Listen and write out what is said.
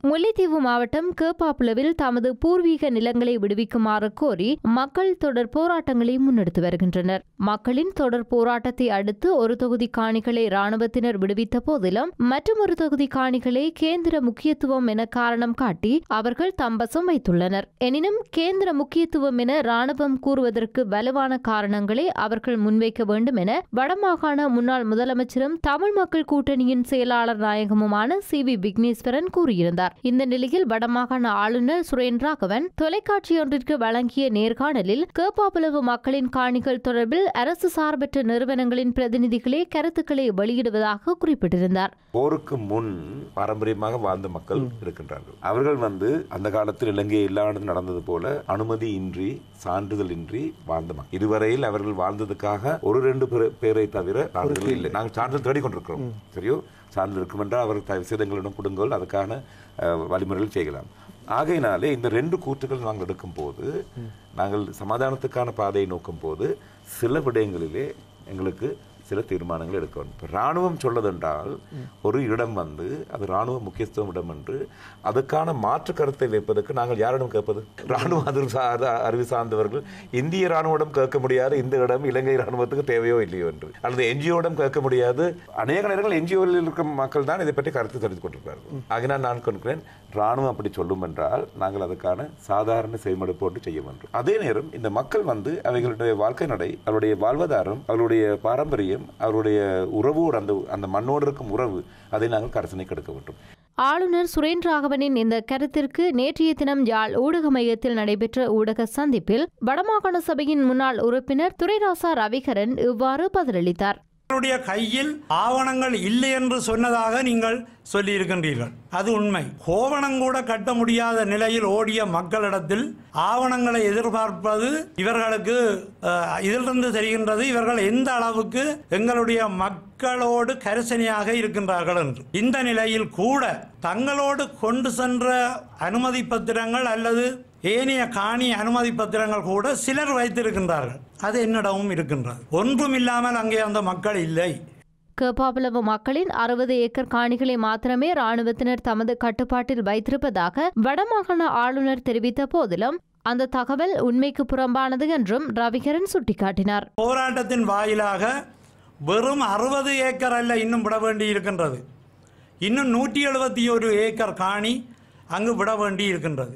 முல்லைத்தீவு மாவட்டம் கேப்பாப்புலவில் தமது பூர்வீக நிலங்களை விடுவிக்குமாறு கோரி மக்கள் தொடர் போராட்டங்களை முன்னெடுத்து வருகின்றனர். மக்களின் தொடர் போராட்டத்தை அடுத்து ஒரு தொகுதி காணிகளை ராணுவத்தினர் விடுவித்த போதிலும் மற்றொரு தொகுதி காணிகளை கேந்திர முக்கியத்துவம் என காரணம் காட்டி அவர்கள் தம்பசம் வைத்துள்ளனர். எனினும் கேந்திர முக்கியத்துவம் என ராணுவம் கூறுவதற்கு வலுவான காரணங்களை அவர்கள் முன்வைக்க வேண்டும் என வடமாகாண முன்னாள் முதலமைச்சரும் தமிழ் மக்கள் கூட்டணியின் செயலாளர் நாயகமுமான சி.வி. விக்னேஸ்வரன் கூறியிருந்தார். இந்த நிலையில் வடமாகாண ஆளுநர் சுரேன்ராகவன் தொலைக்காட்சி ஒன்றிற்கு வழங்கிய நேர்காணலில் கேப்பாப்புலவு மக்களின் காணிகள் தொடர்பில் அரசு சார்பற்ற நிறுவனங்களின் பிரதிநிதிகளே கருத்துக்களை வெளியிடுவதாக குறிப்பிட்டிருந்தார். போருக்கு முன் பாரம்பரியமாக வாழ்ந்த மக்கள் இருக்கின்றார்கள். அவர்கள் அந்த காலத்தில் இலங்கை இல்லாத நடந்தது போல அனுமதி இன்றி சான்றிதழ் இன்றி வாழ்ந்த மக்கள். இதுவரையில் அவர்கள் வாழ்ந்ததுக்காக ஒரு 2 பேரை தவிர சான்றிதழ் இல்லை. நாங்கள் சான்றிதழ் தேடிக்கொண்டிருக்கிறோம். சரியோ, சான்றிதழ் இருக்கும் என்றால் அவர் சிதங்களிடம் கொடுங்கள், அதுக்கான வழிமுறைகள் செய்யலாம். ஆகையினாலே இந்த 2 கூற்றுகள் நாங்கள் எடுக்கும் போது, நாங்கள் சமாதானத்துக்கான பாதையை நோக்கும் போது சில விடயங்களிலே எங்களுக்கு சில தீர்மானங்கள் எடுக்க வேண்டும். ராணுவம் சொல்லதென்றால் ஒரு இடம் அது ராணுவ முக்கியத்துவம் இடம் என்று அதுக்கான மாற்று கருத்தை வைப்பதற்கு நாங்கள் யாரிடம் கேட்பது? ராணுவ அறிவு சார்ந்தவர்கள் இந்திய ராணுவம் கேட்க முடியாது இந்த இடம் இலங்கை ராணுவத்துக்கு தேவையோ இல்லையோ என்று, அல்லது என்ஜிஓடம் கேட்க முடியாது. அநேக நேரங்கள் என்ஜிஓவில் இருக்கிற மக்கள் தான் இதை பற்றி கருத்து தெரிந்து கொண்டிருக்கிறார்கள். ஆகினால் நான் கொள்கிறேன், ராணுவம் அப்படி சொல்லும் என்றால் நாங்கள் அதுக்கான சாதாரண செய்முறை போட்டு செய்ய வேண்டும். அதே நேரம் இந்த மக்கள் அவைகளுடைய வாழ்க்கை நடை, அவருடைய வாழ்வாதாரம், அவருடைய பாரம்பரியம், அவருடைய உறவோடு அந்த மண்ணோடு இருக்கும் உறவு, அதை நாங்கள் கரசனை கெடுக்க வேண்டும். ஆளுநர் சுரேன்ராகவனின் இந்த கருத்திற்கு நேற்றைய தினம் யாழ் ஊடக மையத்தில் நடைபெற்ற ஊடக சந்திப்பில் வடமாகாண சபையின் முன்னாள் உறுப்பினர் துரைராசா ரவிகரன் இவ்வாறு பதிலளித்தார். கையில் ஆவணங்கள் இல்லை என்று சொன்னதாக நீங்கள் சொல்லி இருக்கின்றீர்கள். அது உண்மை. கோவணம் கூட கட்ட முடியாத நிலையில் ஓடிய மக்களிடத்தில் ஆவணங்களை எதிர்பார்ப்பது இவர்களுக்கு இதிலிருந்து தெரிகின்றது இவர்கள் எந்த அளவுக்கு எங்களுடைய மக்களோடு கரிசனையாக இருக்கின்றார்கள் என்று. இந்த நிலையில் கூட தங்களோடு கொண்டு சென்ற அனுமதி பத்திரங்கள் அல்லது ஏனைய காணி அனுமதி பத்திரங்கள் கூட சிலர் வைத்திருக்கின்றார்கள். அது என்னிடமும் இருக்கின்றது. ஒன்றும் இல்லாமல் அங்கே அந்த மக்கள் இல்லை. கேப்பாப்புலவு மக்களின் 60 ஏக்கர் காணிகளை மாத்திரமே ராணுவத்தினர் தமது கட்டுப்பாட்டில் வைத்திருப்பதாக வடமாகாண ஆளுநர் தெரிவித்த போதிலும் அந்த தகவல் உண்மைக்கு புறம்பானது என்றும் ரவிகரன் சுட்டிக்காட்டினார். போராட்டத்தின் வாயிலாக வெறும் 60 ஏக்கர் அல்ல இன்னும் விட வேண்டி இருக்கின்றது. இன்னும் 171 ஏக்கர் காணி அங்கு விட வேண்டி இருக்கின்றது.